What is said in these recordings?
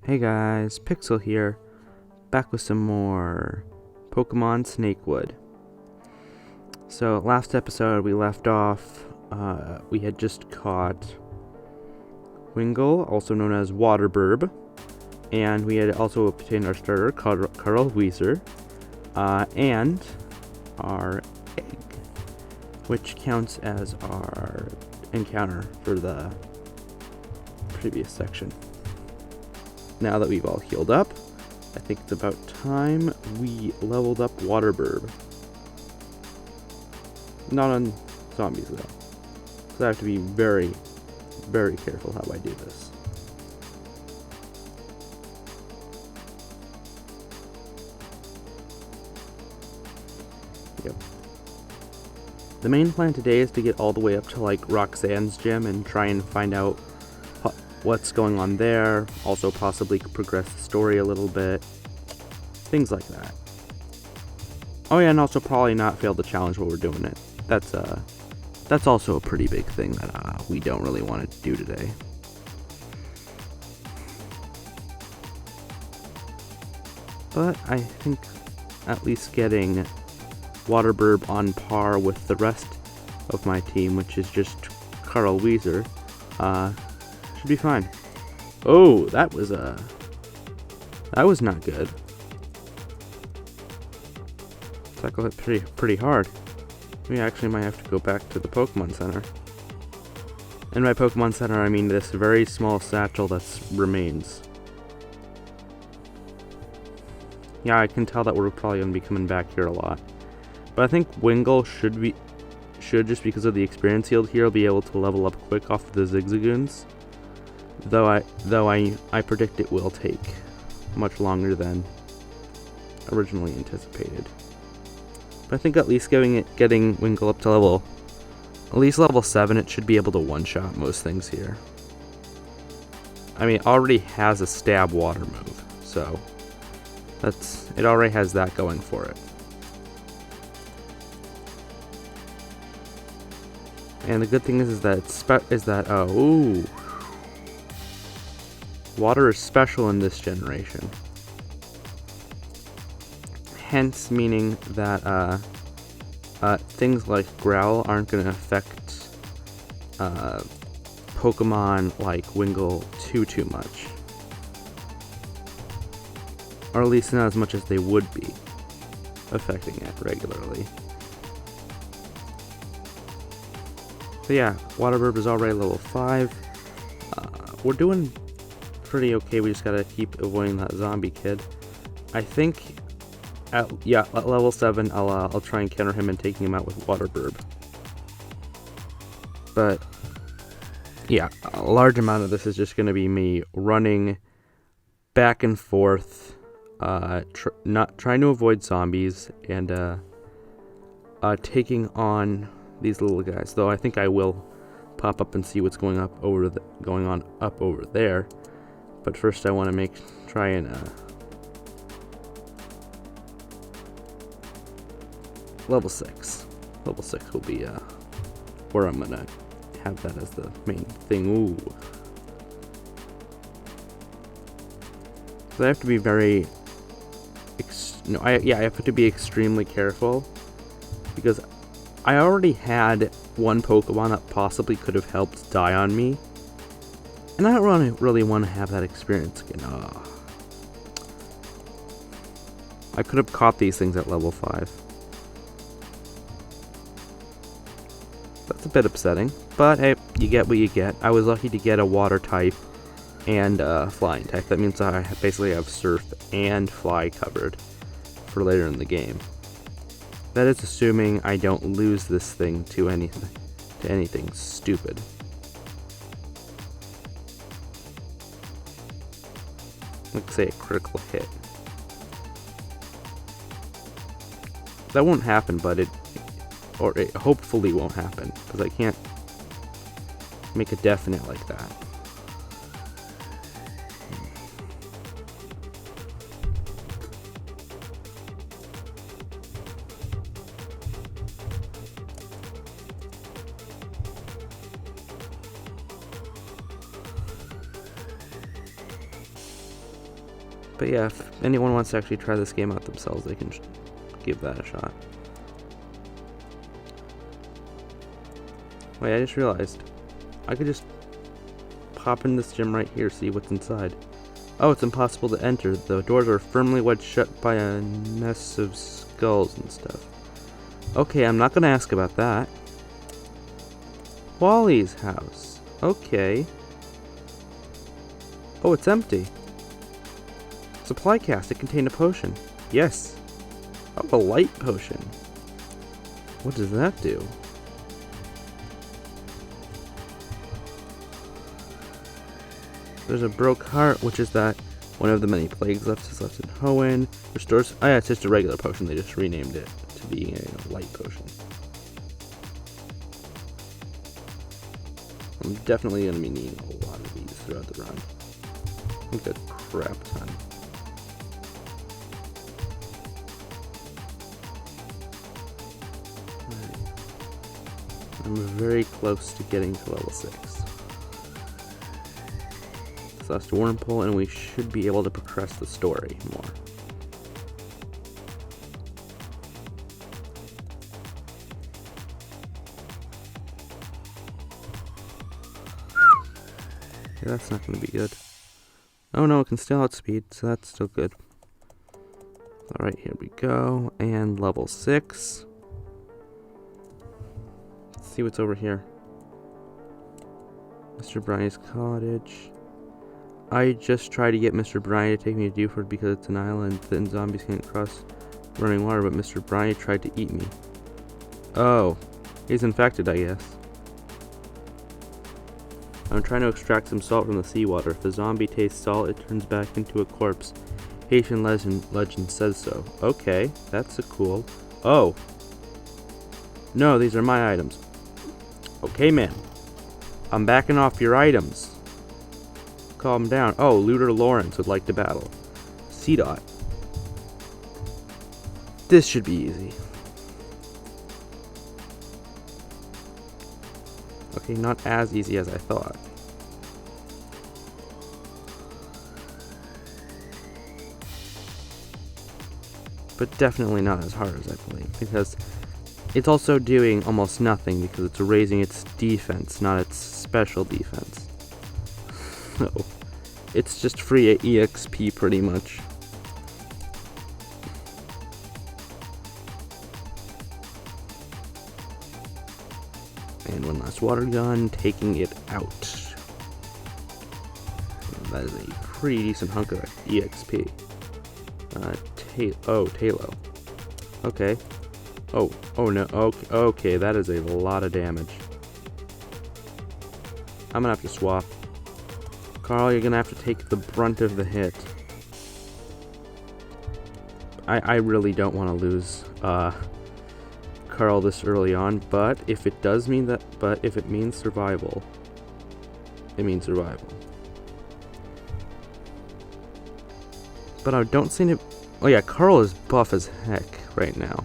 Hey guys, Pixel here, back with some more Pokemon Snakewood. So last episode we left off, we had just caught Wingull, also known as Waterburb, and we had also obtained our starter, Carl Weezer, and our egg, which counts as our encounter for the previous section. Now that we've all healed up, I think it's about time we leveled up Waterburb. Not on zombies though, because I have to be very, very careful how I do this. Yep. The main plan today is to get all the way up to like Roxanne's gym and try and find out what's going on there, also possibly progress the story a little bit, things like that. Oh yeah, and also probably not fail the challenge while we're doing it. That's also a pretty big thing that we don't really want to do today. But I think at least getting Waterburb on par with the rest of my team, which is just Carl Weezer, should be fine. Oh, that was not good. Tackle hit pretty hard. We actually might have to go back to the Pokemon Center. And by Pokemon Center, I mean this very small satchel that remains. Yeah, I can tell that we're probably going to be coming back here a lot. But I think Wingull should, just because of the experience yield here, be able to level up quick off of the Zigzagoons. Though I predict it will take much longer than originally anticipated. But I think at least getting Wingull up to at least level 7, it should be able to one-shot most things here. I mean, it already has a stab water move, so it already has that going for it. And the good thing is that water is special in this generation. Hence, meaning that things like Growl aren't going to affect Pokemon like Wingull too much. Or at least not as much as they would be affecting it regularly. But yeah, Waterburb is already level 5. We're doing pretty okay. We just gotta keep avoiding that zombie kid. I think at level 7 I'll try and counter him and taking him out with Waterburb. But yeah, a large amount of this is just gonna be me running back and forth, not trying to avoid zombies and taking on these little guys. Though I think I will pop up and see what's going on up over there. But first I want to try and level 6. Level 6 will be where I'm gonna have that as the main thing. Ooh. So I have to be very I have to be extremely careful, because I already had one Pokemon that possibly could have helped die on me, and I don't really want to have that experience again. I could have caught these things at level 5. That's a bit upsetting, but hey, you get what you get. I was lucky to get a water type and flying type. That means I basically have surf and fly covered for later in the game. That is assuming I don't lose this thing to anything stupid. Like say a critical hit. That won't happen, but it hopefully won't happen, because I can't make a definite like that. But yeah, if anyone wants to actually try this game out themselves, they can give that a shot. Wait, I just realized. I could just pop in this gym right here, see what's inside. Oh, it's impossible to enter. The doors are firmly wedged shut by a mess of skulls and stuff. Okay, I'm not gonna ask about that. Wally's house. Okay. Oh, it's empty. Supply cast. It contained a potion. Yes. Oh, a light potion. What does that do? There's a broke heart, which is that one of the many plagues left in Hoenn. Restores. Oh yeah, it's just a regular potion. They just renamed it to being a light potion. I'm definitely going to be needing a lot of these throughout the run. I think a crap ton. Right. I'm very close to getting to level 6. So that's the wormhole, and we should be able to progress the story more. Yeah, that's not going to be good. Oh no, it can still outspeed, so that's still good. Alright, here we go. And level 6. Let's see what's over here. Mr. Bryany's cottage. I just tried to get Mr. Bryany to take me to Dewford because it's an island that zombies can't cross running water, but Mr. Bryany tried to eat me. Oh, he's infected, I guess. I'm trying to extract some salt from the seawater. If the zombie tastes salt, it turns back into a corpse. Haitian legend says so. Okay, that's a cool. Oh. No, these are my items. Okay, man. I'm backing off your items. Calm down. Oh, Looter Lawrence would like to battle. C-Dot. This should be easy. Okay, not as easy as I thought. But definitely not as hard as I believe, because it's also doing almost nothing because it's raising its defense, not its special defense. So, it's just free EXP pretty much. And one last water gun, taking it out. That is a pretty decent hunk of EXP. Talo. Okay. Oh no, okay, that is a lot of damage. I'm gonna have to swap. Carl, you're gonna have to take the brunt of the hit. I really don't want to lose Carl this early on, but if it does mean that, if it means survival, it means survival. But I don't seem to. Oh yeah, Carl is buff as heck right now.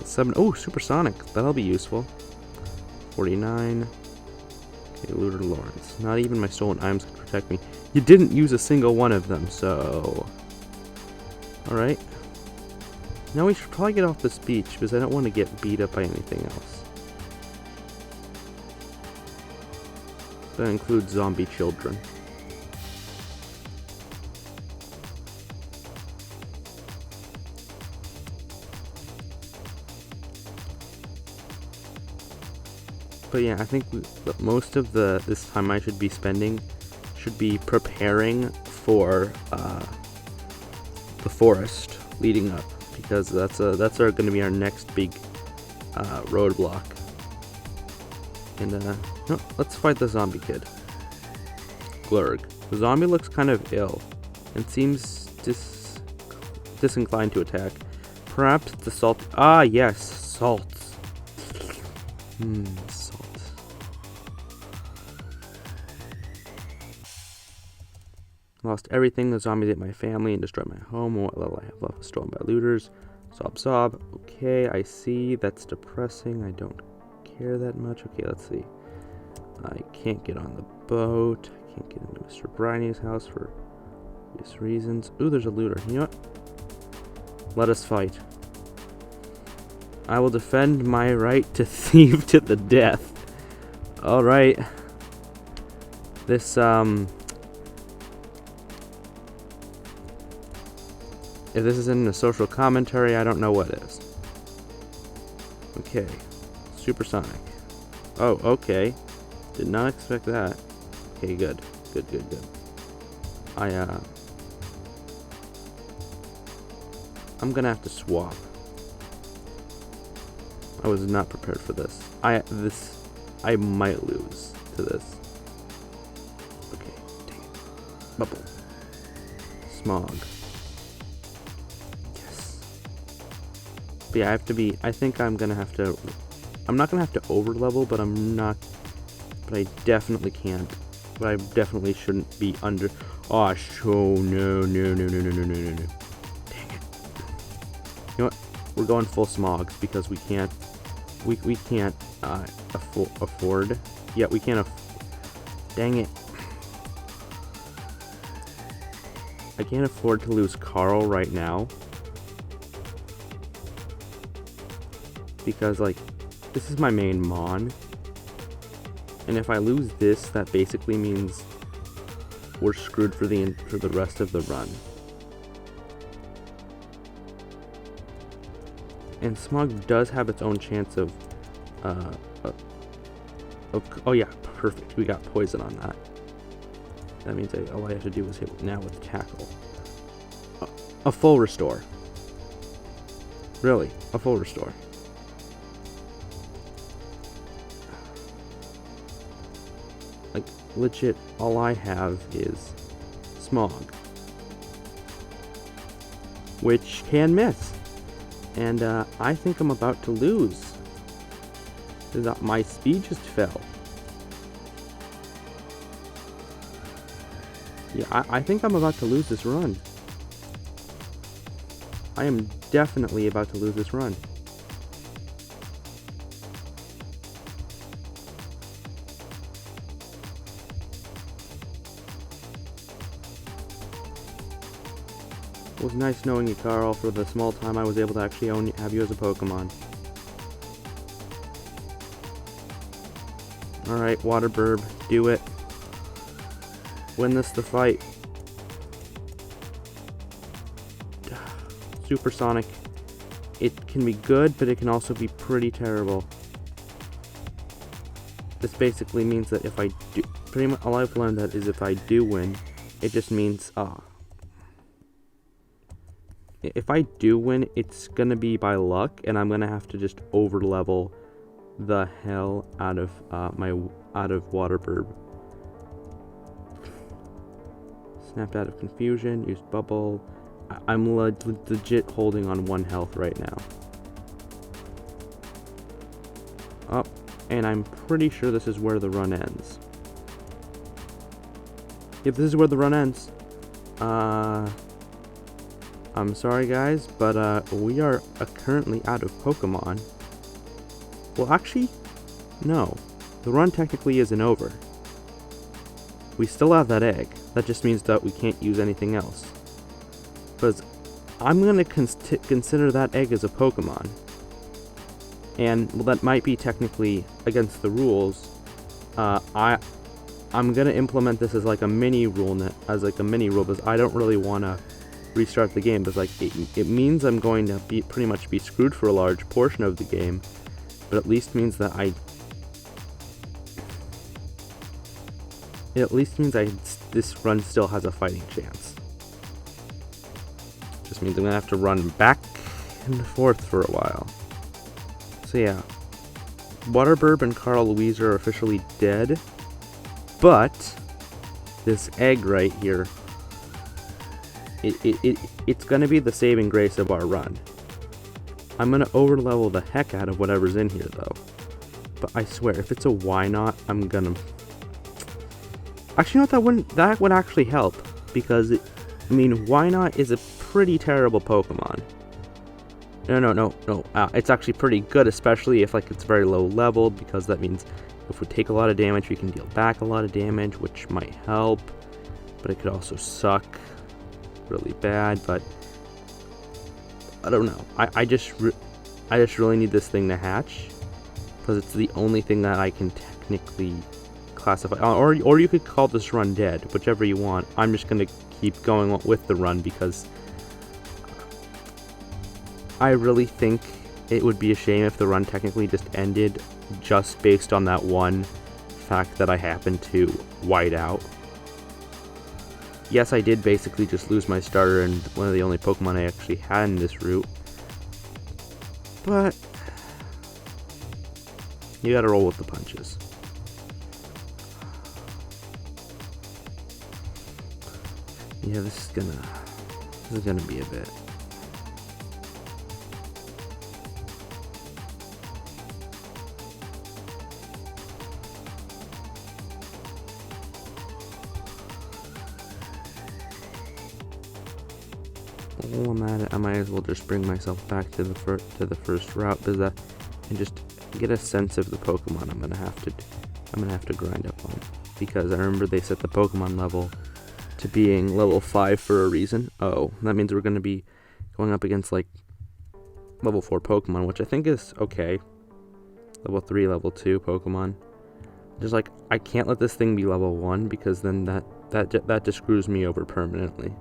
7. Oh, supersonic. That'll be useful. 49. Okay, Looter Lawrence. Not even my stolen items can protect me. You didn't use a single one of them, so. Alright. Now we should probably get off this beach because I don't want to get beat up by anything else. That includes zombie children. But yeah, I think most of this time I should be spending should be preparing for the forest leading up, because that's going to be our next big roadblock. And no, let's fight the zombie kid, Glurg. The zombie looks kind of ill and seems disinclined to attack. Perhaps the salt. Ah, yes, salt. Salt. Lost everything. The zombies ate my family and destroyed my home. What little I have left was stolen by looters. Sob sob. Okay, I see. That's depressing. I don't care that much. Okay, let's see. I can't get on the boat. I can't get into Mr. Bryany's house for obvious reasons. Ooh, there's a looter. You know what? Let us fight. I will defend my right to thieve to the death. Alright. This, if this isn't a social commentary, I don't know what is. Okay. Supersonic. Oh, okay. Did not expect that. Okay, good. Good. I'm gonna have to swap. I was not prepared for this. I might lose to this. Okay, take it. Bubble. Smog. Yes. But yeah, I think I'm not gonna have to over level, but I definitely can't. But I definitely shouldn't be under. Oh, no. Dang it. You know what? We're going full smog because we can't afford. Yeah, we can't dang it. I can't afford to lose Carl right now. Because, like, this is my main Mon. And if I lose this, that basically means we're screwed for the rest of the run. And Smog does have its own chance of oh yeah, perfect. We got poison on that. That means all I have to do is hit now with tackle. A full restore. Really, a full restore. Like, legit, all I have is Smog. Which can miss. And I think I'm about to lose. My speed just fell. Yeah, I think I'm about to lose this run. I am definitely about to lose this run. It was nice knowing you, Carl, for the small time I was able to actually have you as a Pokemon. Alright, Waterburb, do it. Win this the fight. Supersonic. It can be good, but it can also be pretty terrible. This basically means that if I do... Pretty much all I've learned that is if I do win, it just means... If I do win, it's gonna be by luck, and I'm gonna have to just over-level the hell out of Waterburb. Snapped out of confusion, used bubble. I'm legit holding on 1 health right now. Oh, and I'm pretty sure this is where the run ends. If this is where the run ends, I'm sorry guys, but we are currently out of Pokemon. Well, actually, no. The run technically isn't over. We still have that egg. That just means that we can't use anything else. Because I'm going to consider that egg as a Pokemon. And, well, that might be technically against the rules. I'm going to implement this as like a mini rule, because I don't really want to restart the game, because like it means I'm going to pretty much be screwed for a large portion of the game, but at least means that this run still has a fighting chance. Just means I'm gonna have to run back and forth for a while. So yeah, Waterburb and Carl Louise are officially dead, but this egg right here, it's gonna be the saving grace of our run. I'm gonna overlevel the heck out of whatever's in here though. But I swear, if it's a why not, I'm gonna... Actually, you know what, that would actually help. Because, why not is a pretty terrible Pokemon. No. It's actually pretty good, especially if like it's very low level, because that means if we take a lot of damage, we can deal back a lot of damage, which might help. But it could also suck. really bad, but I don't know. I just really need this thing to hatch, because it's the only thing that I can technically classify. Or you could call this run dead, whichever you want. I'm just gonna keep going with the run because I really think it would be a shame if the run technically just ended just based on that one fact that I happened to white out. Yes, I did basically just lose my starter and one of the only Pokemon I actually had in this route, but you gotta roll with the punches. Yeah, this is gonna be a bit. While I'm at it, I might as well just bring myself back to the first route and just get a sense of the Pokemon I'm gonna have to grind up on, because I remember they set the Pokemon level to being level 5 for a reason. Oh, that means we're gonna be going up against like level 4 Pokemon, which I think is okay. Level 3, level 2 Pokemon. Just like, I can't let this thing be level 1 because then that just screws me over permanently.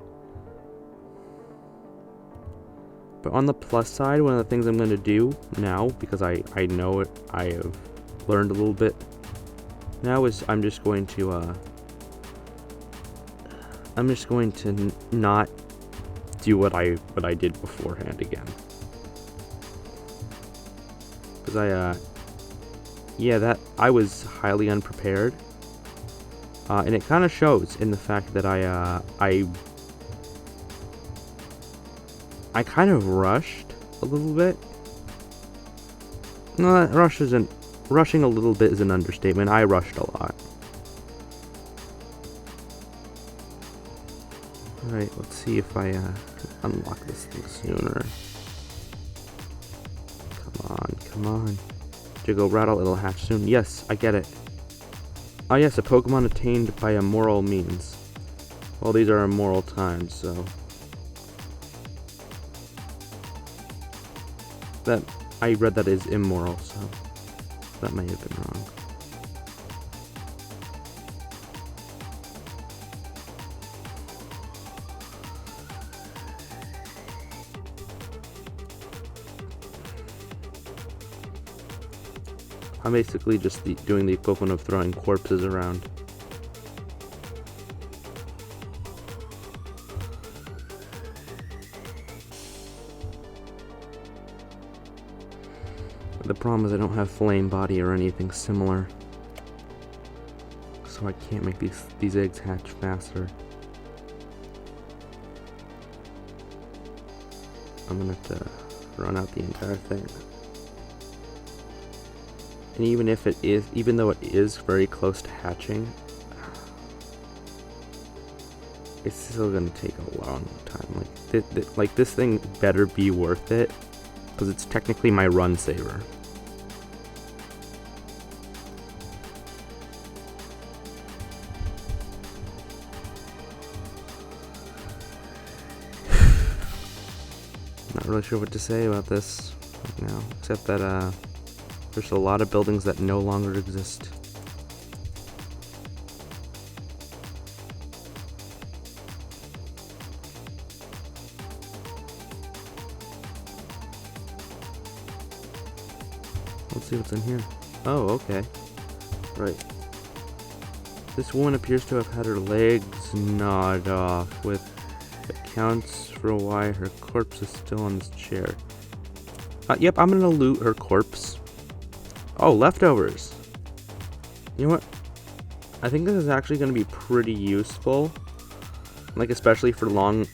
But on the plus side, one of the things I'm going to do now, because I know it, I have learned a little bit now, is I'm just going to not do what I did beforehand again. Because I was highly unprepared, and it kind of shows in the fact that I kind of rushed a little bit. No, rushing a little bit is an understatement. I rushed a lot. Alright, let's see if I can unlock this thing sooner. Come on. Jiggle rattle, it'll hatch soon. Yes, I get it. Oh yes, a Pokemon attained by immoral means. Well, these are immoral times, so... That I read that is immoral, so that may have been wrong. I'm basically just doing the equivalent of throwing corpses around. The problem is I don't have flame body or anything similar, so I can't make these eggs hatch faster. I'm gonna have to run out the entire thing. And even though it is very close to hatching, it's still gonna take a long time. Like this thing better be worth it, because it's technically my run saver. Not really sure what to say about this right now, except that there's a lot of buildings that no longer exist. Let's see what's in here. Oh, okay. Right. This woman appears to have had her legs gnawed off, which accounts for why her corpse is still on this chair. Yep, I'm gonna loot her corpse. Oh, leftovers. You know what? I think this is actually gonna be pretty useful. Like, especially for long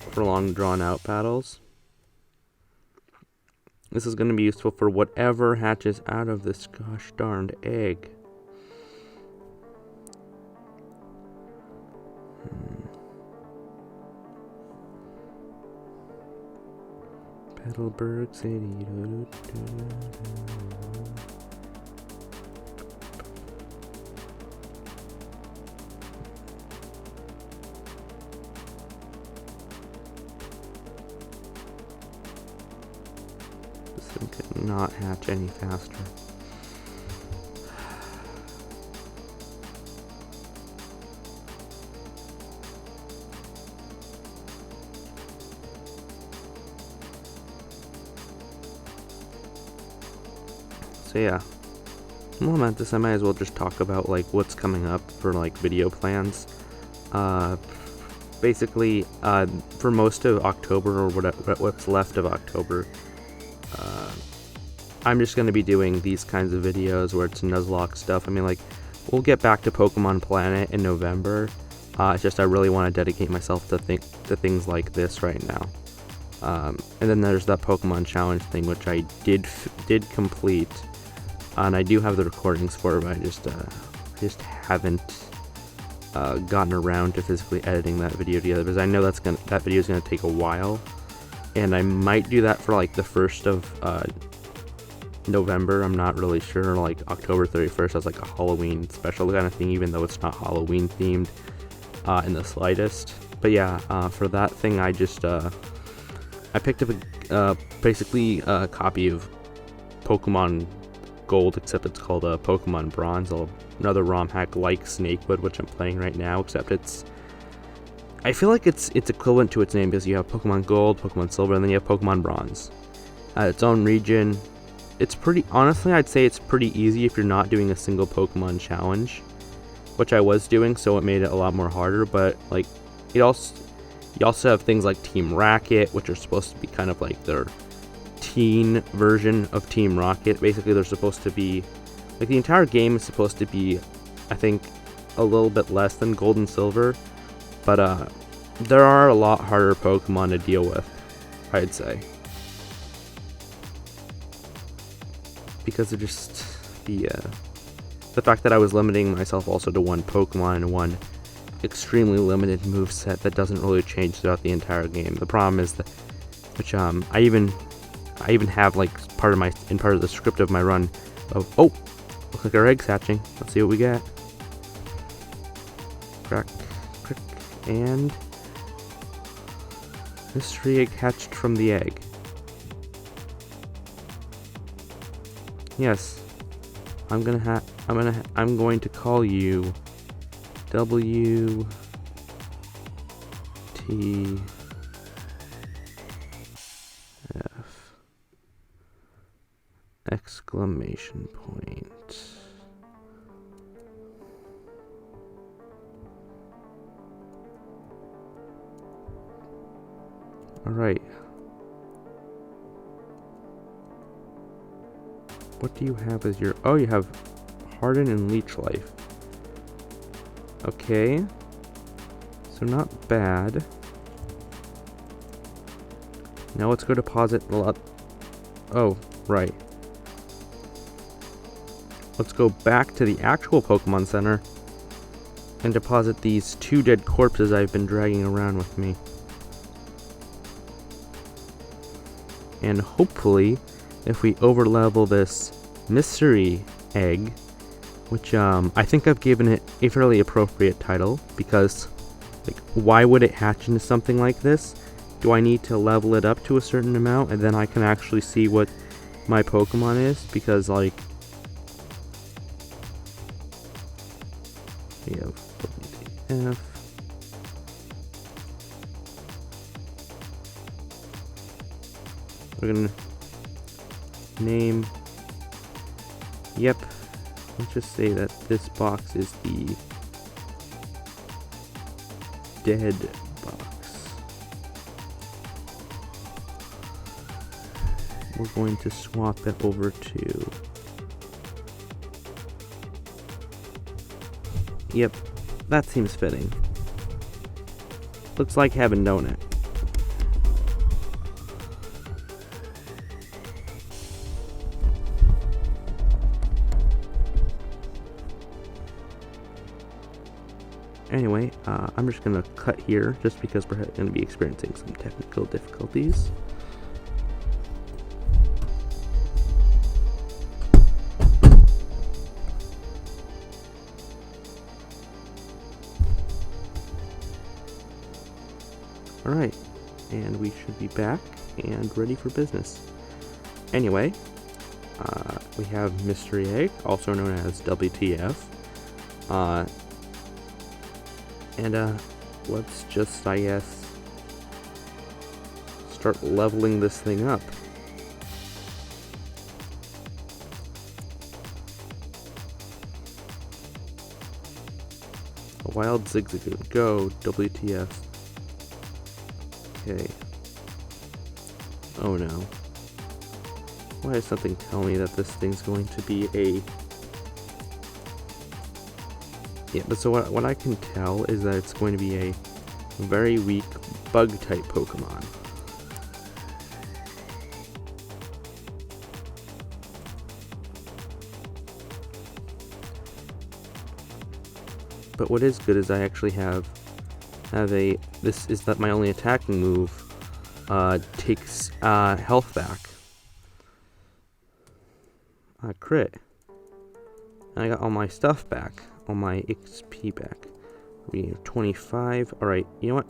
drawn out battles. This is going to be useful for whatever hatches out of this gosh darned egg. Petalburg City. thing could not hatch any faster. So yeah, momentous. I might as well just talk about like what's coming up for like video plans. Basically, for most of October or what's left of October, I'm just gonna be doing these kinds of videos where it's Nuzlocke stuff. I mean, like, we'll get back to Pokemon Planet in November. It's just I really want to dedicate myself to things like this right now. And then there's that Pokemon Challenge thing, which I did complete. And I do have the recordings for it, but I just haven't gotten around to physically editing that video together, because I know that video is gonna take a while, and I might do that for like the 1st of November. I'm not really sure, like October 31st as like a Halloween special kind of thing, even though it's not Halloween themed in the slightest. But yeah, for that thing, I picked up basically a copy of Pokemon Gold, except it's called Pokemon Bronze, another ROM hack like Snakewood, which I'm playing right now, except I feel like it's equivalent to its name, because you have Pokemon Gold, Pokemon Silver, and then you have Pokemon Bronze. Its own region. It's honestly, I'd say it's pretty easy if you're not doing a single Pokemon challenge, which I was doing, so it made it a lot more harder. But like, you also have things like Team Racket, which are supposed to be kind of like their teen version of Team Rocket. Basically, they're supposed to be like, the entire game is supposed to be, I think, a little bit less than Gold and Silver, but there are a lot harder Pokemon to deal with, I'd say, because of just the fact that I was limiting myself also to one Pokemon and one extremely limited moveset that doesn't really change throughout the entire game. The problem is that, which I even have like part of the script of my run of, oh, looks like our egg's hatching. Let's see what we get. Crack, crick, and mystery egg hatched from the egg. Yes, I'm going to call you W T F exclamation point. All right. What do you have as your... Oh, you have Harden and Leech Life. Okay. So not bad. Now let's go deposit a lot... Oh, right. Let's go back to the actual Pokemon Center and deposit these 2 dead corpses I've been dragging around with me. And hopefully, if we overlevel this mystery egg, which I think I've given it a fairly appropriate title, because like, why would it hatch into something like this? Do I need to level it up to a certain amount and then I can actually see what my Pokemon is? Because like, we have WTF. We're gonna name, yep, let's just say that this box is the dead box. We're going to swap it over to, yep, that seems fitting. Looks like heaven, don't it? Anyway, I'm just going to cut here just because we're going to be experiencing some technical difficulties. Alright, and we should be back and ready for business. Anyway, we have Mystery Egg, also known as WTF. Let's just, I guess, start leveling this thing up. A wild zigzagoon. Go, WTF. Okay. Oh no. Why does something tell me that this thing's going to be a... Yeah, but so what I can tell is that it's going to be a very weak bug-type Pokemon. But what is good is I actually have a... This is that my only attacking move takes health back. Crit. And I got all my stuff back. All my XP back. We have 25. Alright, you know what?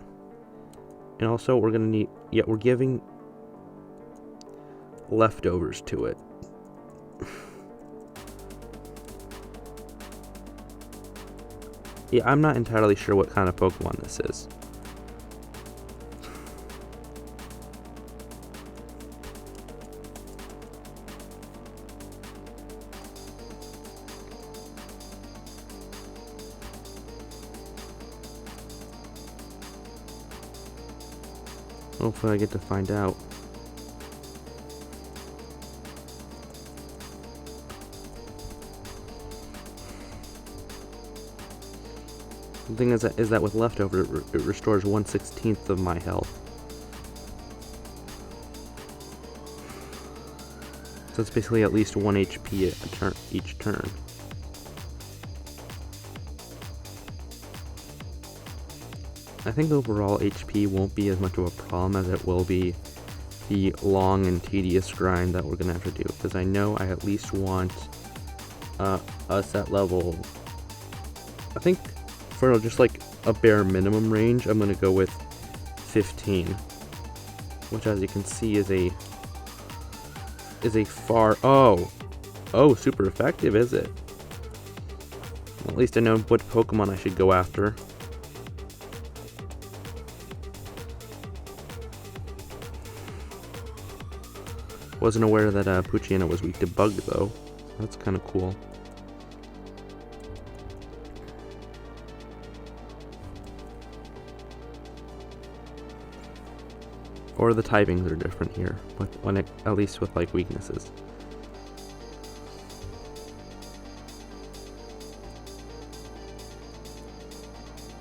And also, we're gonna need... Yeah, we're giving leftovers to it. Yeah, I'm not entirely sure what kind of Pokemon this is. Hopefully I get to find out. The thing is that with leftover, it restores 1/16 of my health. So it's basically at least 1 HP each turn. I think overall HP won't be as much of a problem as it will be the long and tedious grind that we're gonna have to do, because I know I at least want us at level, I think for just like a bare minimum range, I'm gonna go with 15, which as you can see is a far, super effective, is it? Well, at least I know what Pokemon I should go after. Wasn't aware that Poochyena was weak to bug though. That's kind of cool. Or the typings are different here, at least with like weaknesses.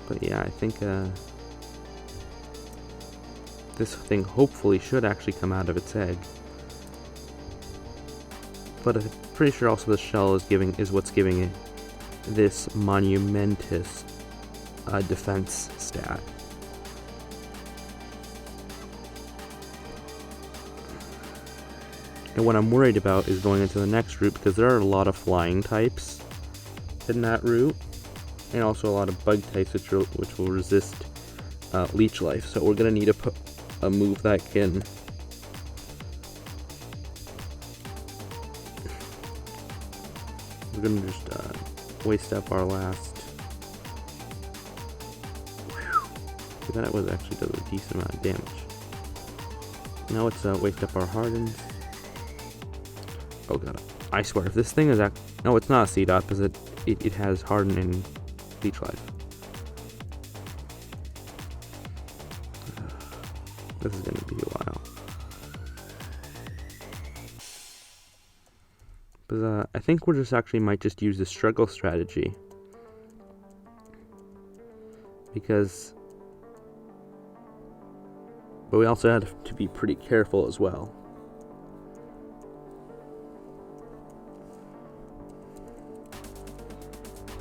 But yeah, I think this thing hopefully should actually come out of its egg. But I'm pretty sure also the shell is what's giving it this monumentous defense stat. And what I'm worried about is going into the next route, because there are a lot of flying types in that route, and also a lot of bug types which will resist leech life. So we're gonna need a move that can we're gonna just waste up our last. Whew. That was actually does a decent amount of damage. Now let's waste up our hardens. Oh god, I swear, if this thing is no, it's not a C-Dot, because it has harden and leech life. This is gonna be a while. But I think we're just actually might just use the struggle strategy, but we also have to be pretty careful as well.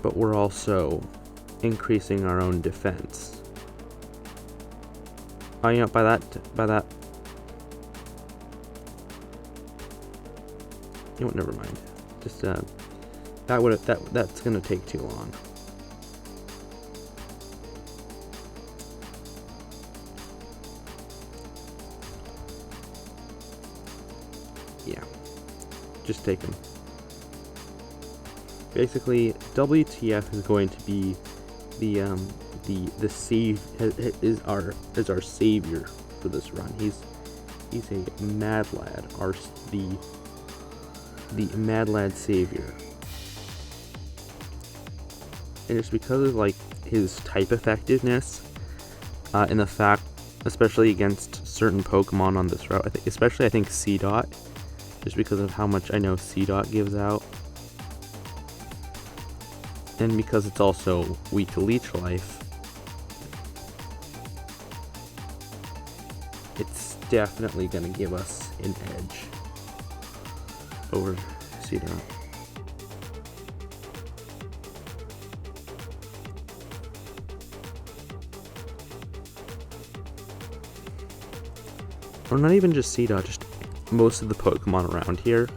But we're also increasing our own defense. Oh, you know, by that, you know what, never mind. Just, that's gonna take too long. Yeah, just take them. Basically, WTF is going to be the save is our savior for this run. He's a mad lad, the mad lad savior. And it's because of like his type effectiveness, and the fact, especially against certain Pokemon on this route, I think C-Dot, just because of how much I know C-Dot gives out. And because it's also weak to Leech Life, it's definitely going to give us an edge over C-Dot. Or not even just C-Dot, just most of the Pokemon around here,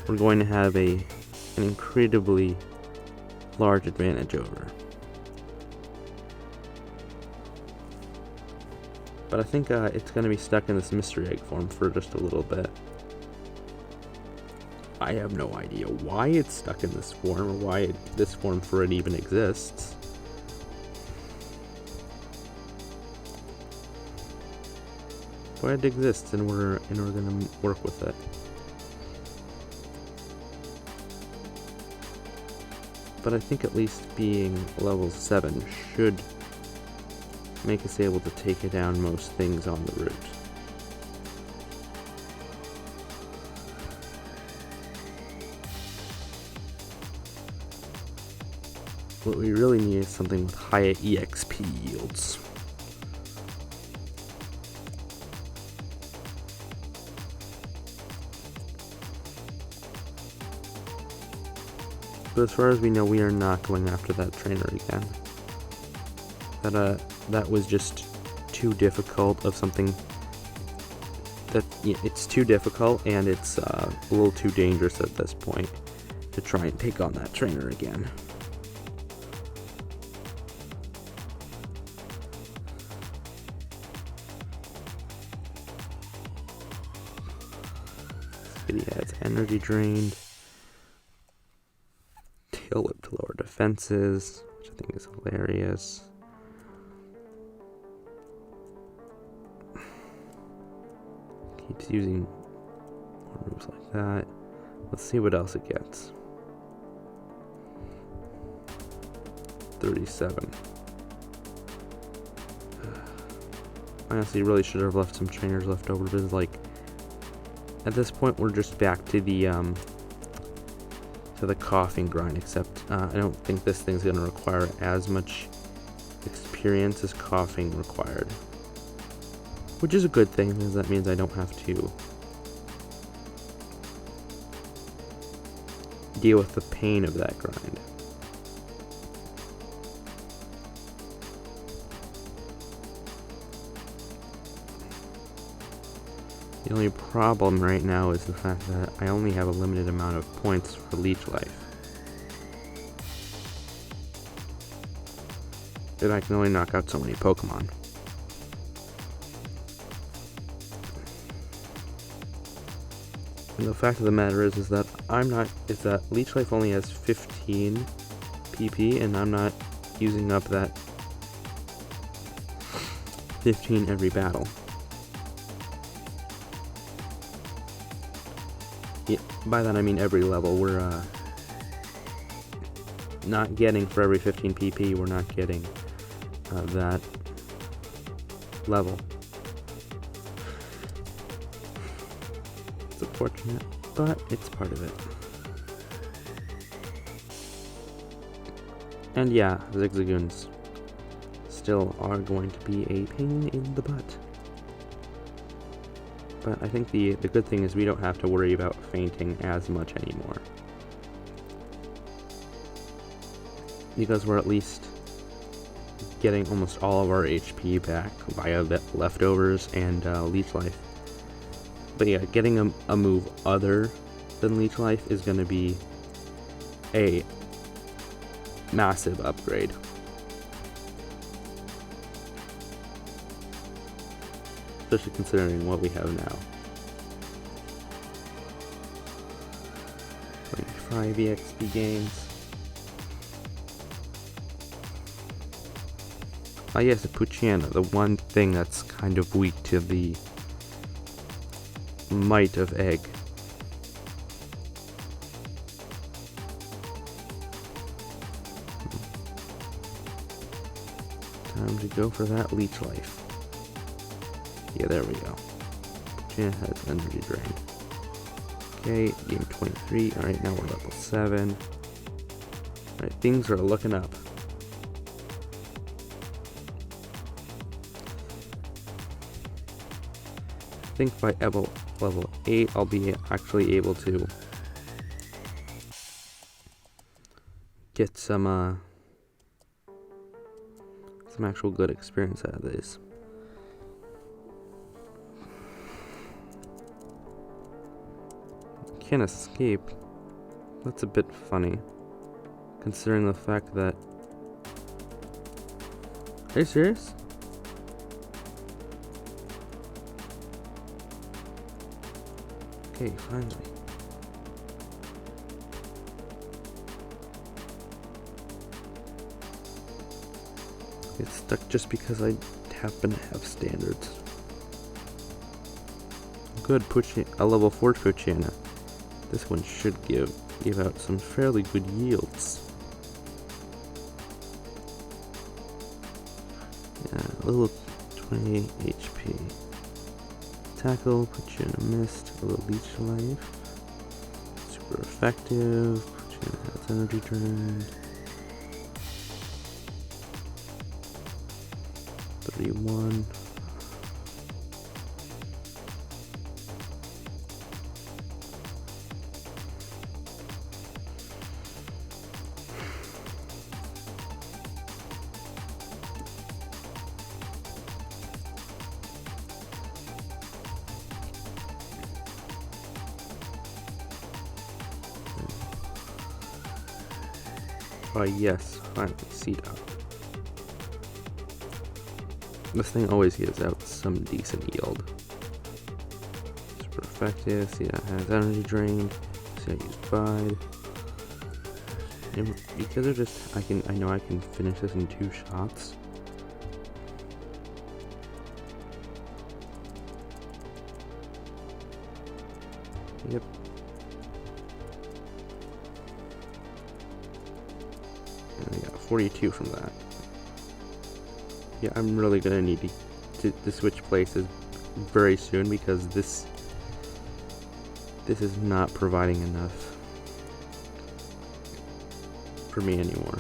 we're going to have an incredibly large advantage over. But I think it's going to be stuck in this mystery egg form for just a little bit. I have no idea why it's stuck in this form, or why this form for it even exists. But it exists, and we're going to work with it. But I think at least being level 7 should make us able to take it down most things on the route. What we really need is something with high EXP yields. But as far as we know, we are not going after that trainer again. That was just too difficult of something that, yeah, it's too difficult, and it's a little too dangerous at this point to try and take on that trainer again. He has energy drained. Tail whip to lower defenses, which I think is hilarious. Keeps using more moves like that. Let's see what else it gets. 37. I honestly really should have left some trainers left over, because like at this point we're just back to the coughing grind, except I don't think this thing's going to require as much experience as coughing required. Which is a good thing, because that means I don't have to deal with the pain of that grind. The only problem right now is the fact that I only have a limited amount of points for Leech Life. And I can only knock out so many Pokemon. And the fact of the matter is that Leech Life only has 15 PP, and I'm not using up that 15 every battle. Yeah, by that I mean every level. We're not getting, for every 15 PP, we're not getting that level. It's unfortunate, but it's part of it. And yeah, Zigzagoons still are going to be a pain in the butt. But I think the good thing is we don't have to worry about fainting as much anymore. Because we're at least getting almost all of our HP back via leftovers and Leech Life. But yeah, getting a move other than Leech Life is going to be a massive upgrade. Especially considering what we have now. high VXP gains. Ah yes, a Puchana, the one thing that's kind of weak to the might of egg. Time to go for that leech life. Yeah, there we go. Puchana has energy drain. Okay, game 23. Alright, now we're level 7. Alright, things are looking up. I think by level 8, I'll be actually able to get some actual good experience out of this. Can't escape. That's a bit funny, considering the fact that... Are you serious? Okay, finally. It's stuck just because I happen to have standards. Good, a level 4 Puchana. This one should give out some fairly good yields. Yeah, a little 28 HP. Tackle, Puchana missed, a little leech life. Super effective. Puchana has energy drained. 31. Oh yes, finally, seed up. This thing always gives out some decent yield. Super effective. See, that has energy drained. See, I use Bide. And because of just, I know I can finish this in 2 shots. Yep. And I got 42 from that. Yeah, I'm really gonna need to switch places very soon because this is not providing enough for me anymore.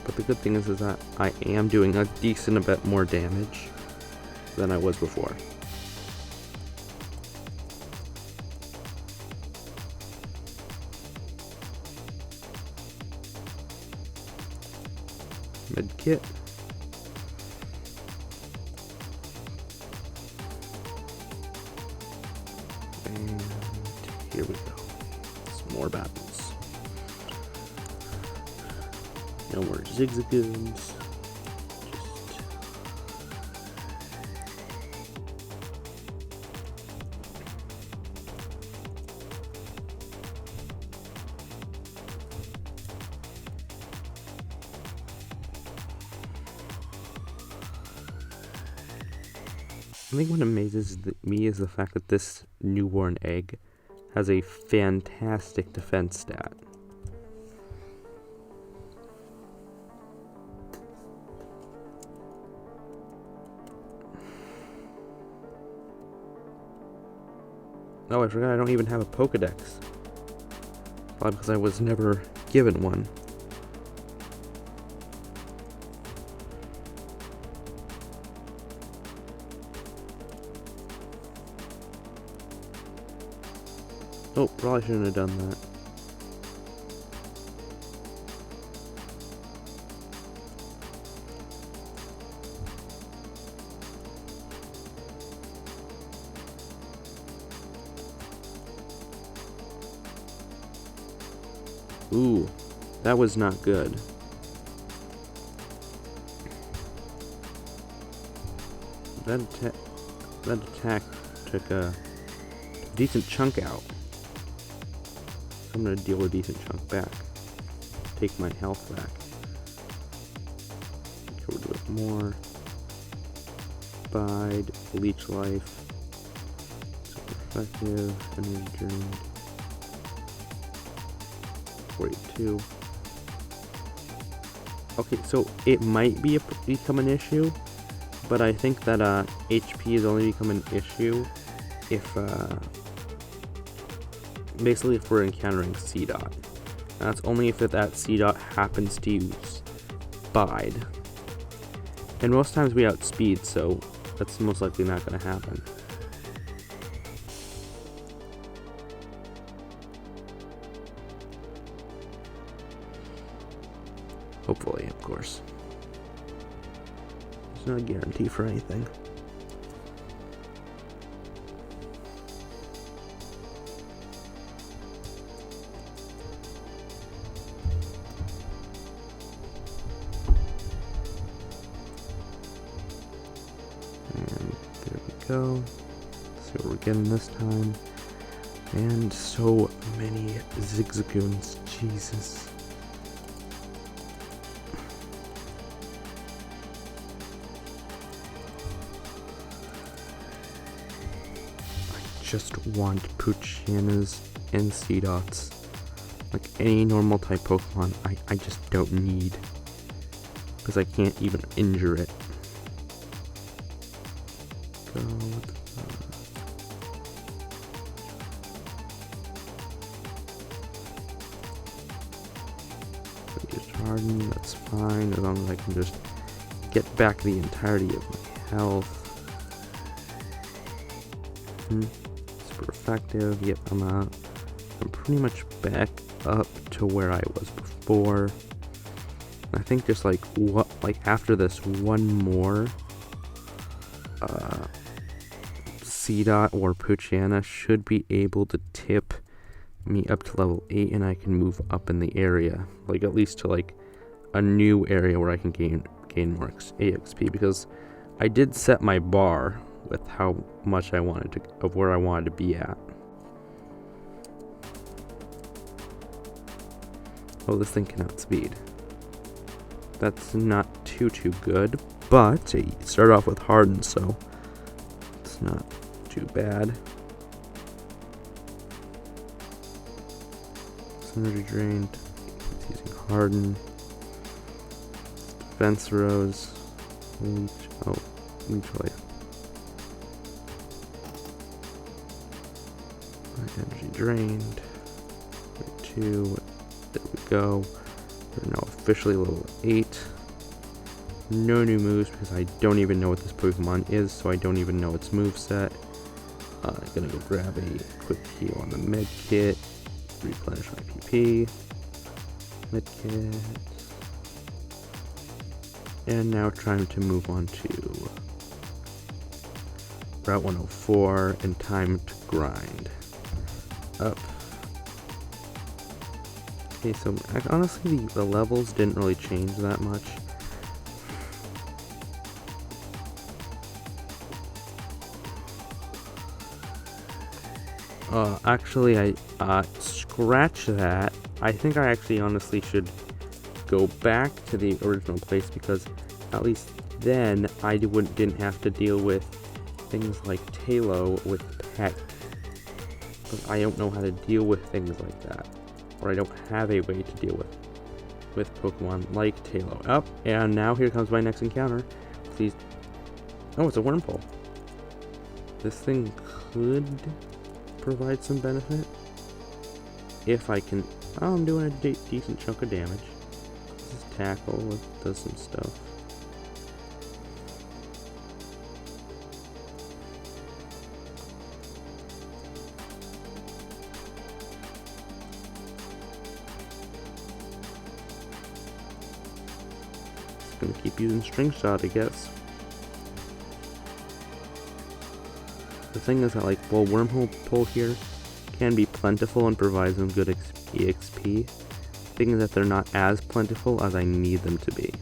But the good thing is that I am doing a decent bit more damage than I was before. Medkit. And here we go. Some more battles. No more zigzagoons. I think what amazes me is the fact that this newborn egg has a fantastic defense stat. Oh, I forgot I don't even have a Pokedex. Probably because I was never given one. Oh, probably shouldn't have done that. Ooh, that was not good. That attack took a decent chunk out. So I'm gonna deal a decent chunk back. Take my health back. Go a little bit more. Bide, leech life. Super effective. Energy drained. 42. Okay, so it might become an issue, but I think that HP is only become an issue if basically if we're encountering C dot. That's only if that C dot happens to use Bide. And most times we outspeed, so that's most likely not going to happen. Hopefully, of course. There's no guarantee for anything. And there we go. Let's see what we're getting this time. And so many zigzagoons. Jesus. Just want Poochianas and C-Dots. Like any normal type Pokemon, I just don't need. Because I can't even injure it. Go with just harden, that's fine, as long as I can just get back the entirety of my health. Super effective. Yep, I'm pretty much back up to where I was before. I think just like after this one more C-Dot or Poochyena should be able to tip me up to level 8 and I can move up in the area, like at least to like a new area where I can gain more EXP, because I did set my bar with how much I wanted to, of where I wanted to be at. Oh, this thing can outspeed. That's not too good, but it started off with harden, so it's not too bad. It's energy drained. It's using harden. Defense rose. Leech. Oh, leech life. Energy drained. 2. There we go. We're now officially level 8. No new moves because I don't even know what this Pokemon is, so I don't even know its moveset. Gonna go grab a quick heal on the med kit. Replenish my PP. Med kit. And now trying to move on to Route 104 and time to grind. Up. Okay, so honestly the levels didn't really change that much. Actually I scratch that. I think I actually honestly should go back to the original place, because at least then I didn't have to deal with things like Talo with Peck. I don't know how to deal with things like that, or I don't have a way to deal with Pokemon like Talo. Up, and now here comes my next encounter. Please. Oh, it's a Wurmple. This thing could provide some benefit if I can. Oh, I'm doing a decent chunk of damage. This is Tackle. It does some stuff. Gonna keep using String Shot, I guess. The thing is that, like, while Wurmple here can be plentiful and provide some good EXP, the thing is that they're not as plentiful as I need them to be.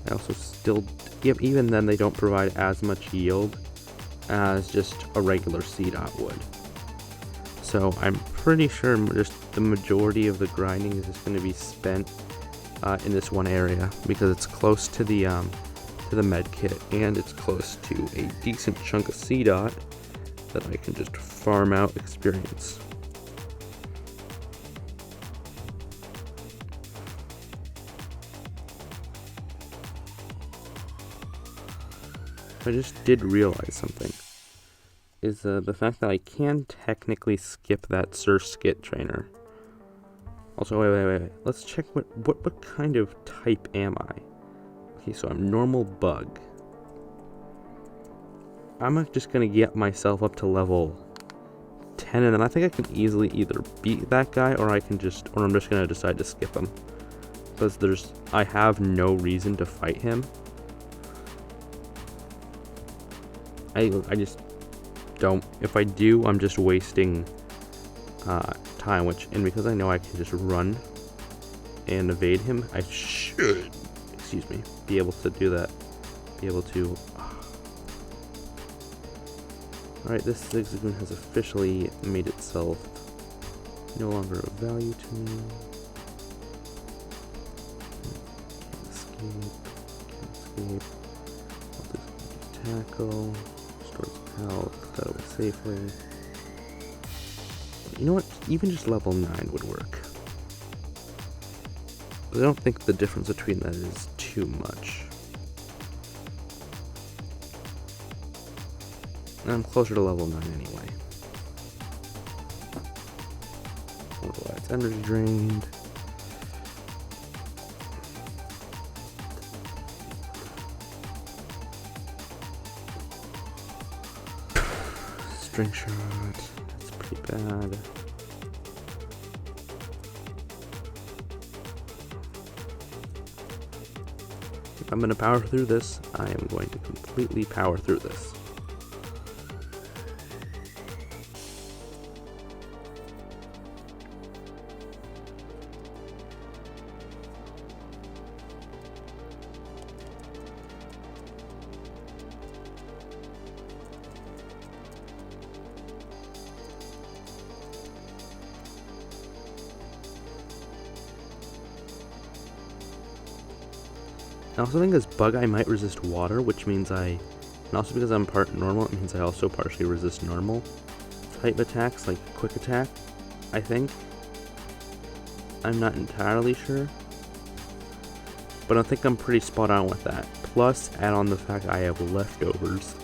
I also still Yep, even then they don't provide as much yield as just a regular C-dot would. So I'm pretty sure just the majority of the grinding is just going to be spent in this one area because it's close to the med kit and it's close to a decent chunk of C-dot that I can just farm out experience. I just did realize something. Is the fact that I can technically skip that Sir Skit trainer. Also, wait. Let's check what kind of type am I? Okay, so I'm normal bug. I'm just gonna get myself up to level 10, and then I think I can easily either beat that guy, or I'm just gonna decide to skip him. Because I have no reason to fight him. I just don't. If I do, I'm just wasting time, and because I know I can just run and evade him, I should, be able to do that. Alright, this Zigzagoon has officially made itself no longer of value to me. Can't escape. I'll just tackle. Restore some health. Got away safely. You know what? Even just level 9 would work. I don't think the difference between that is too much. I'm closer to level 9 anyway. I wonder why it's energy drained. String shot. That's pretty bad. If I'm going to power through this, I am going to completely power through this. I also think as bug I might resist water, which means and also because I'm part normal, it means I also partially resist normal type attacks, like quick attack, I think. I'm not entirely sure, but I think I'm pretty spot on with that. Plus, add on the fact I have leftovers.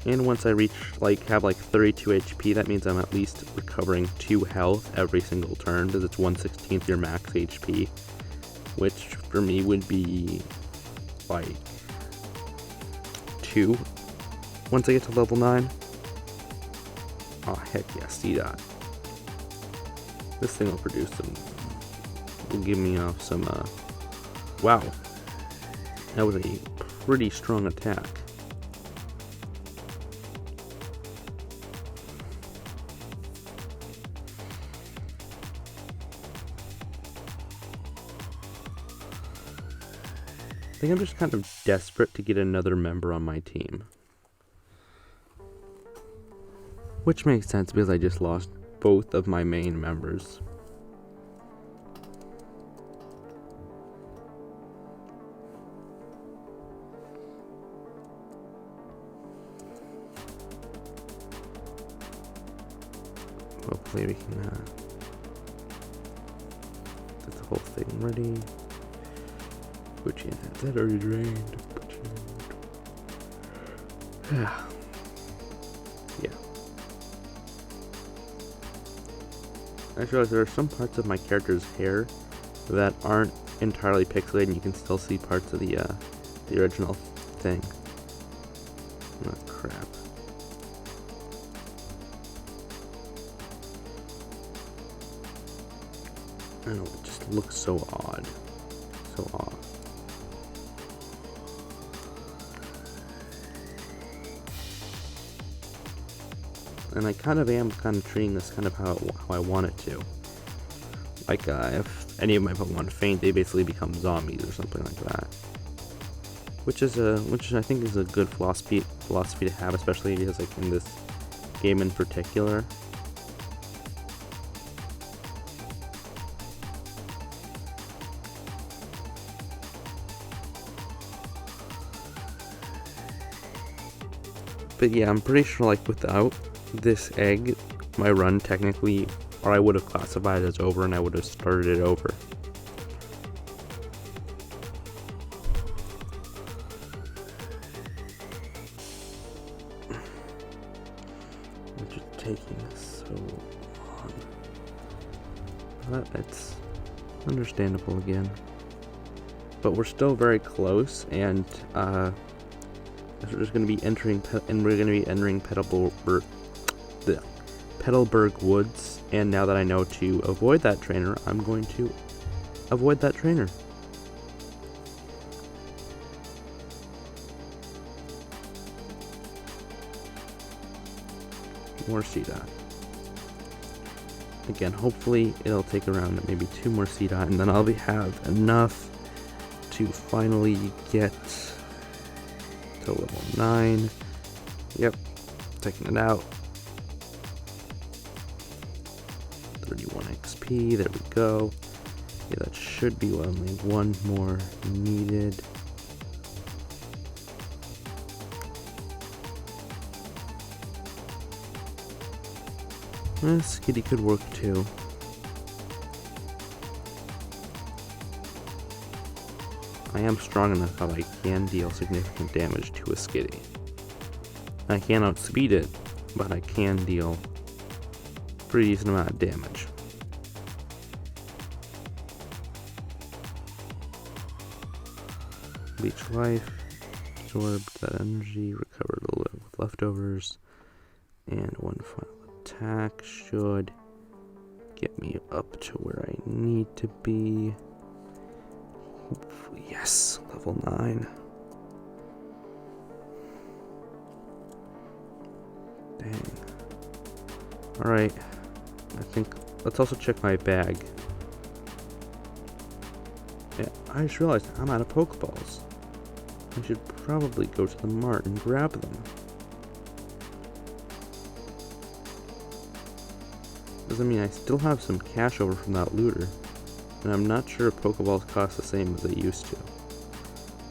And once I reach, have 32 HP, that means I'm at least recovering 2 health every single turn, because it's 1/16 your max HP, which for me would be, 2 once I get to level 9. Oh, heck yeah, C-Dot. This thing will produce will give me off some, wow. That was a pretty strong attack. I think I'm just kind of desperate to get another member on my team. Which makes sense because I just lost both of my main members. Hopefully we can get the whole thing ready. Which is that already drained. Yeah. I realize there are some parts of my character's hair that aren't entirely pixelated, and you can still see parts of the original thing. Oh crap. I don't know, it just looks so odd. So off. And I kind of am treating this kind of how I want it to. Like, if any of my Pokemon faint, they basically become zombies or something like that. Which I think is a good philosophy to have, especially because, like, in this game in particular. But yeah, I'm pretty sure, like, without this egg, my run technically, or I would have classified it as over and I would have started it over. Which is taking so long. But it's understandable again. But we're still very close, and we're just going to be entering, Petalburg Woods, and now that I know to avoid that trainer, I'm going to avoid that trainer. More Seedot. Again, hopefully it'll take around maybe 2 more Seedot, and then I'll have enough to finally get to level 9. Yep, taking it out. 31 XP, there we go. Yeah, that should be only 1 more needed. This kitty could work too. I am strong enough that I can deal significant damage to a skitty. I can't outspeed it, but I can deal a pretty decent amount of damage. Leech life, absorbed that energy, recovered a little with leftovers, and 1 final attack should get me up to where I need to be. Hopefully, yes, level 9. Dang. Alright, I think, let's also check my bag. Yeah, I just realized I'm out of Pokeballs. I should probably go to the mart and grab them. Because, I mean, I still have some cash over from that looter. And I'm not sure if Pokeballs cost the same as they used to.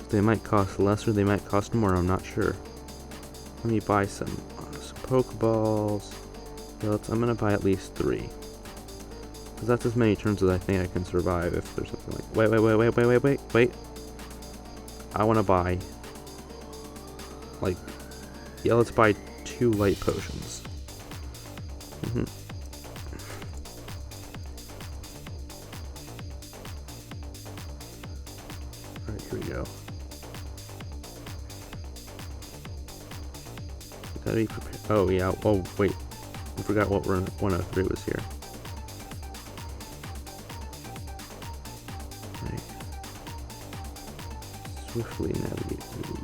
They might cost less or they might cost more, I'm not sure. Let me buy some Pokeballs. Yeah, I'm gonna buy at least 3. Because that's as many turns as I think I can survive if there's something like... Wait. I wanna buy... Like... Yeah, let's buy 2 light potions. Alright, here we go. Gotta be prepared. Oh, yeah. Oh, wait. I forgot what 103 was here. Right. Swiftly navigate through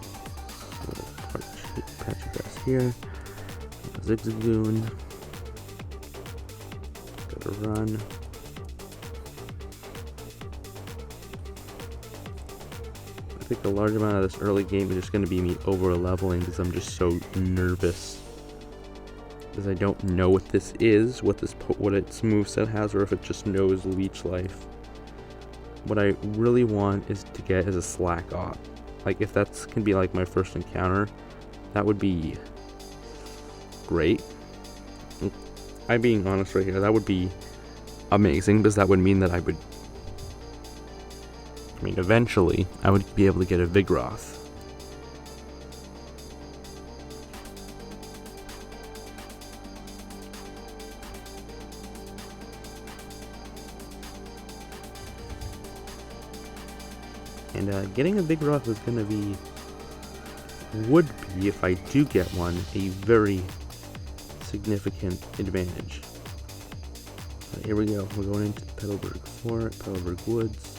this patch of grass here. Zigzagoon. Gotta run. I think a large amount of this early game is just going to be me over leveling because I'm just so nervous. Because I don't know what this is, what its moveset has, or if it just knows leech life. What I really want is to get is a slack op. Like, if that can be like my first encounter, that would be great. I'm being honest right here, that would be amazing because that would mean that eventually, I would be able to get a Vigoroth. And getting a Vigoroth would be, if I do get one, a very significant advantage. Here we go, we're going into the Petalburg Woods.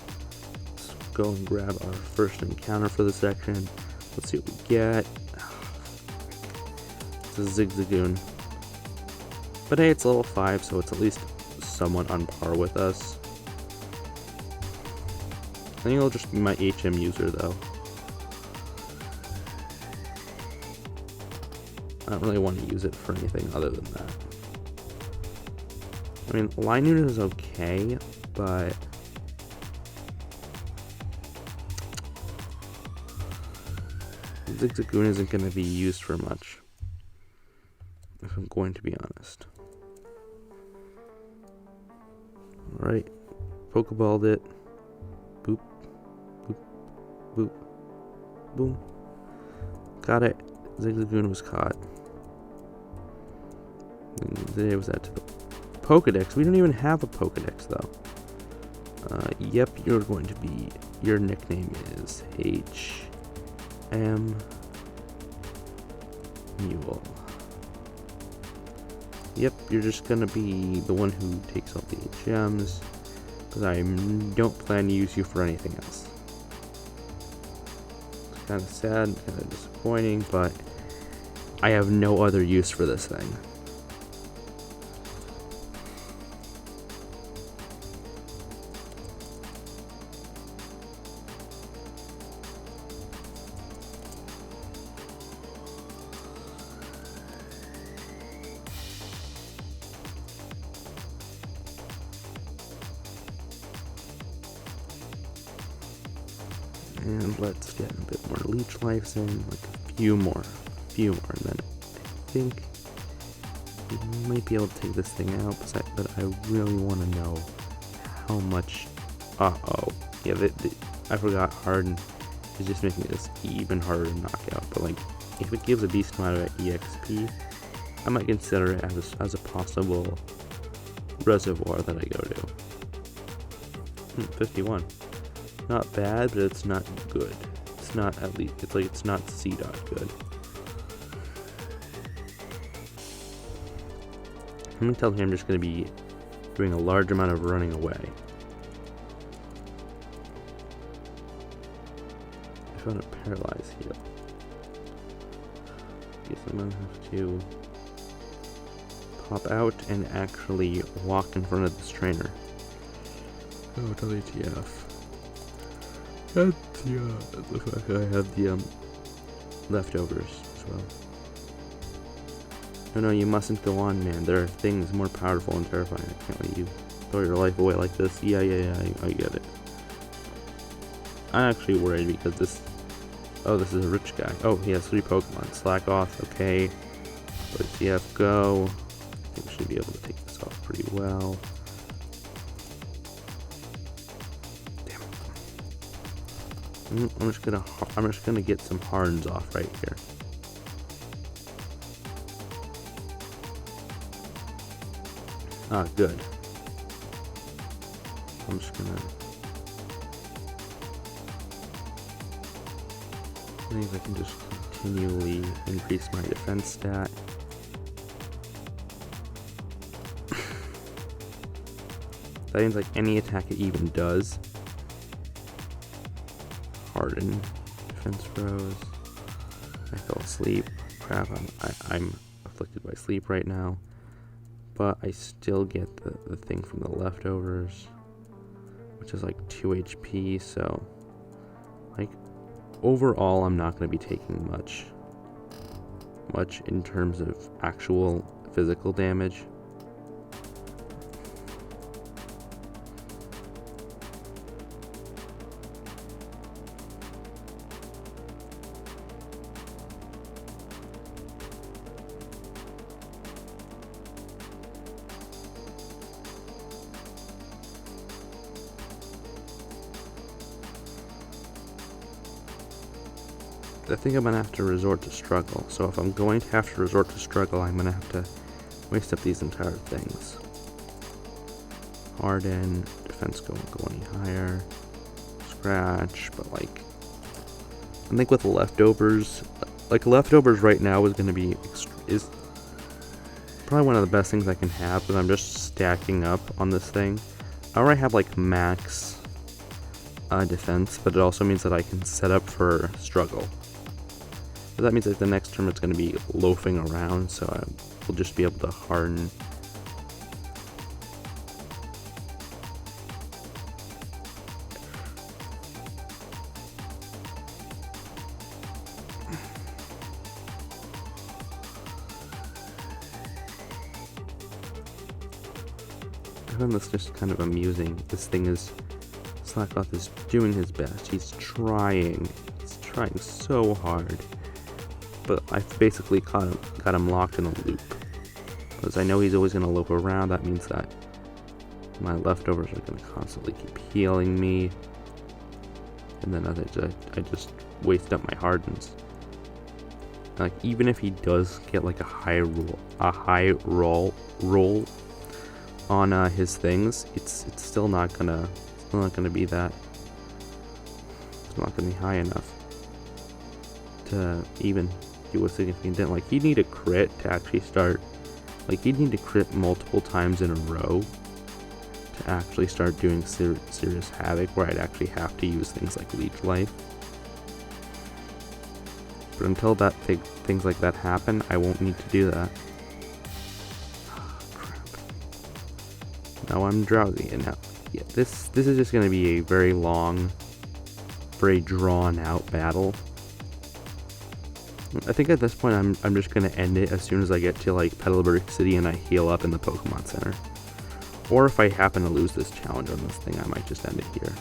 Go and grab our first encounter for the section. Let's see what we get. It's a Zigzagoon. But hey, it's level 5, so it's at least somewhat on par with us. I think it'll just be my HM user though. I don't really want to use it for anything other than that. I mean, line unit is okay, but Zigzagoon isn't going to be used for much, if I'm going to be honest. Alright, Pokeballed it. Boop, boop, boop, boom. Got it. Zigzagoon was caught. Today was that to the Pokedex. We don't even have a Pokedex though. Yep, you're going to be, your nickname is HM Mule. Yep, you're just gonna be the one who takes all the HMs, because I don't plan to use you for anything else. It's kind of sad, kind of disappointing, but I have no other use for this thing. And let's get a bit more leech lives in, like a few more, and then I think we might be able to take this thing out, but I really want to know how much, yeah, I forgot Harden is just making this even harder to knock out, but like, if it gives a decent amount of EXP, I might consider it as a possible reservoir that I go to. 51. Not bad, but it's not good. It's not at least, it's like it's not C dot good. I'm gonna tell him I'm just gonna be doing a large amount of running away. I found a paralyzed heal. Guess I'm gonna have to pop out and actually walk in front of this trainer. Oh, WTF. And the fact that I have the leftovers as well. No, you mustn't go on, man. There are things more powerful and terrifying. I can't let you throw your life away like this. Yeah, I get it. I'm actually worried because this is a rich guy. Oh, he has 3 Pokemon. Slack off, okay. WTF, go. I think we should be able to take this off pretty well. I'm just gonna get some Harns off right here. Ah, good. I'm just gonna. I think I can just continually increase my defense stat. That means like any attack it even does. Harden, defense froze. I fell asleep. Crap, I'm afflicted by sleep right now. But I still get the thing from the leftovers, which is like 2 HP, so like overall I'm not going to be taking much in terms of actual physical damage. I think I'm going to have to resort to struggle. So if I'm going to have to resort to struggle, I'm going to have to waste up these entire things. Harden, defense won't go any higher. Scratch, but like, I think with the leftovers, right now is going to be, is probably one of the best things I can have, because I'm just stacking up on this thing. I already have like max defense, but it also means that I can set up for struggle. But that means that the next turn it's going to be loafing around, so I will just be able to harden. found this just kind of amusing. This thing is, Slackloth is doing his best. He's trying so hard. But I've basically got him locked in a loop. Because I know he's always going to loop around. That means that my leftovers are going to constantly keep healing me. And then I just waste up my hardens. Like, even if he does get like a high roll on his things, it's still not gonna be that. It's not gonna be high enough to even do a significant dent. Like, he'd need a crit to actually start. Like, he'd need to crit multiple times in a row to actually start doing serious havoc, where I'd actually have to use things like Leech Life. But until things like that happen, I won't need to do that. Oh, crap. Now I'm drowsy, and now, yeah, this is just going to be a very long, very drawn out battle. I think at this point I'm just going to end it as soon as I get to like Petalburg City and I heal up in the Pokemon Center. Or if I happen to lose this challenge on this thing, I might just end it here.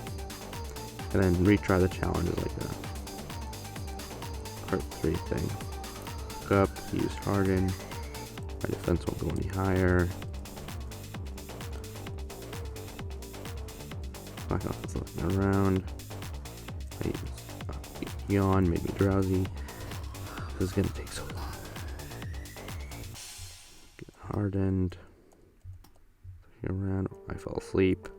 And then retry the challenges like that. Part 3 thing. Look up, use Harden. My defense won't go any higher. Back off is looking around. I use yawn, made me drowsy. This is gonna take so long. Get hardened. Around. I fell asleep.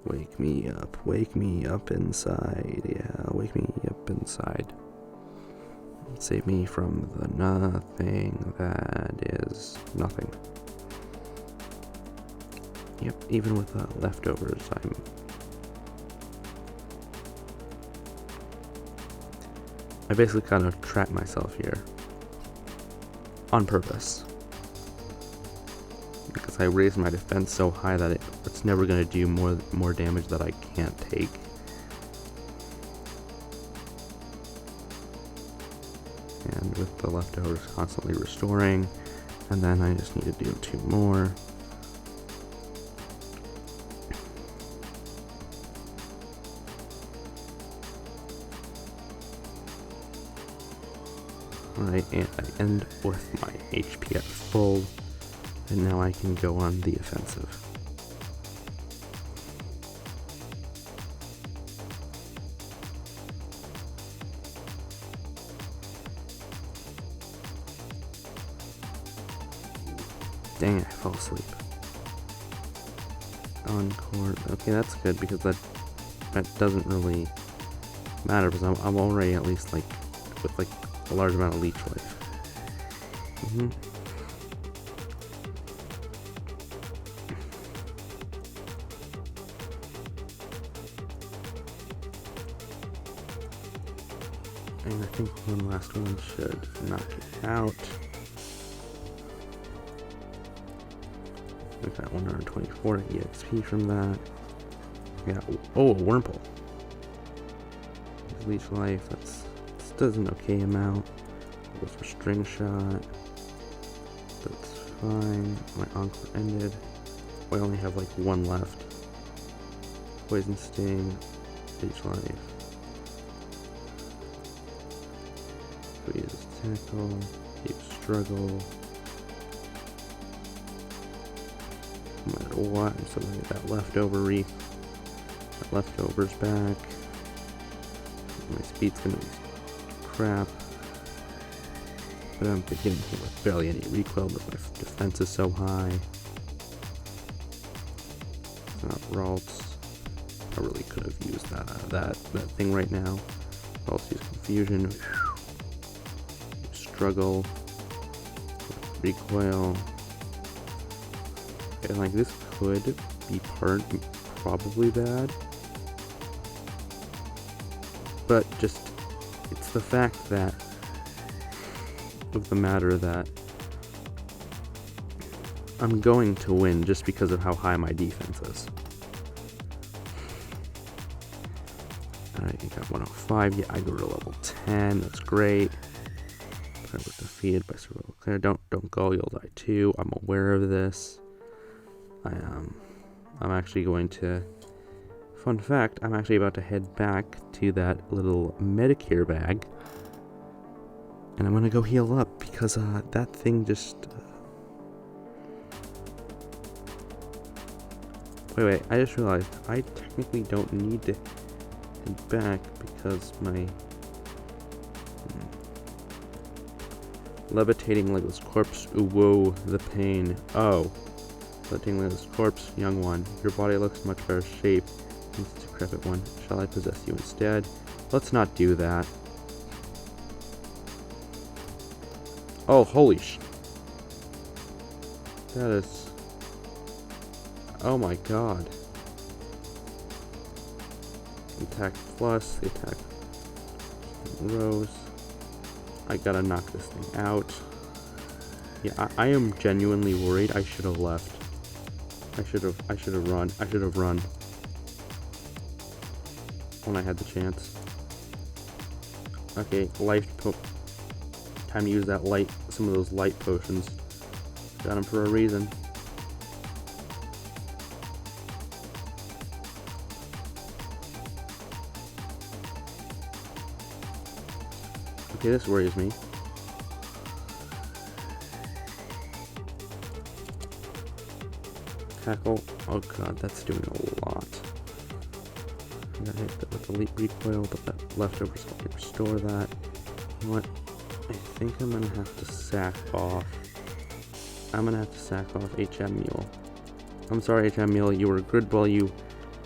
Wake me up inside. Yeah, wake me up inside. Save me from the nothing that is nothing. Yep, even with the leftovers, I basically kind of trapped myself here on purpose. Because I raised my defense so high that it's never going to do more damage that I can't take. And with the leftovers constantly restoring, and then I just need to do 2 more. Alright, and I end with my HP at full. And now I can go on the offensive. Dang it, I fell asleep. Encore. Okay, that's good because that doesn't really matter because I'm already at least like with like a large amount of leech life. And I think one last one should knock it out. We got 124 EXP from that. Yeah. Oh, a Wurmple. Leech life. This does an okay amount. Go for string shot. That's fine. My encore ended. I only have like 1 left. Poison sting. Leech life. So use tackle, keep struggle. No matter what, I'm still gonna get that leftover reef. That leftover's back. My speed's gonna be crap. But I'm getting hit with barely any recoil, but my defense is so high. It's not Ralts. I really could have used that thing right now. Ralts use confusion. Struggle, recoil, and like this could be probably bad, but just it's the fact that of the matter that I'm going to win just because of how high my defense is. Alright, I got 105. Yeah, I go to level 10. That's great. were defeated by survival Claire. Don't go, you'll die too. I'm aware of this. I'm actually going to... Fun fact, I'm actually about to head back to that little Medicare bag. And I'm gonna go heal up, because that thing just... Wait, I just realized I technically don't need to head back, because my... Levitating legless corpse. Ooh, whoa, the pain. Oh. Levitating legless corpse, young one. Your body looks much better shape than this decrepit one. Shall I possess you instead? Let's not do that. Oh, holy sh... That is... Oh my god. Attack plus, the attack rose. I gotta knock this thing out. Yeah, I am genuinely worried. I should have left. I should have run. I should have run when I had the chance. Okay, time to use that light, some of those light potions. Got them for a reason. Okay, this worries me. Tackle. Oh god, that's doing a lot. I got hit with the leap recoil, but that leftover, so I can restore that. You know what? I think I'm gonna have to sack off. I'm gonna have to sack off HM Mule. I'm sorry, HM Mule, you were good while you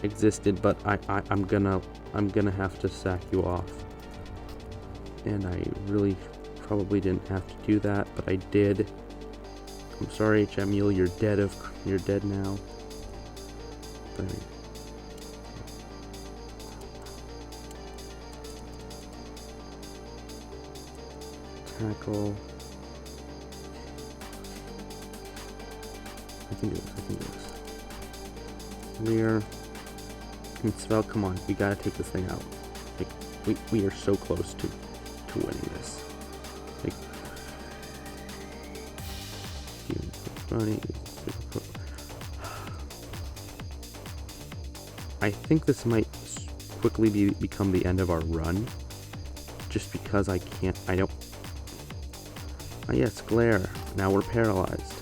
existed, but I'm gonna have to sack you off. And I really probably didn't have to do that, but I did. I'm sorry, HM Mule, you're dead now. But tackle. I can do this. Rear. And spell, come on, we gotta take this thing out. Like, we are so close to winning this. Like, I think this might quickly become the end of our run, just because I don't... Oh yes, glare. Now we're paralyzed.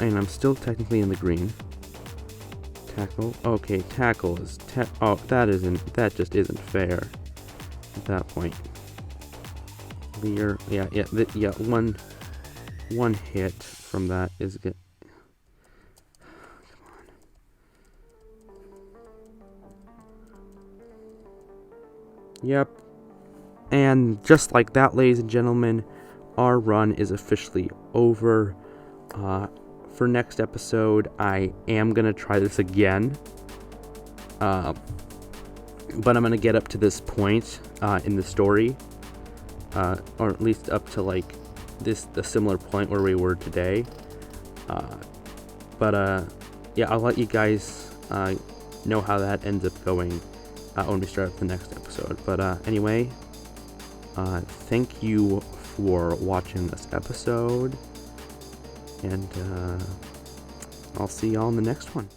And I'm still technically in the green. Tackle. Okay, tackle is oh, that just isn't fair at that point. Leer. Yeah, one hit from that is good. Come on. Yep. And just like that, ladies and gentlemen, our run is officially over. For next episode, I am going to try this again. But I'm going to get up to this point in the story. Or at least up to like the similar point where we were today. Yeah, I'll let you guys know how that ends up going when we start the next episode. But anyway, thank you for watching this episode. And I'll see y'all in the next one.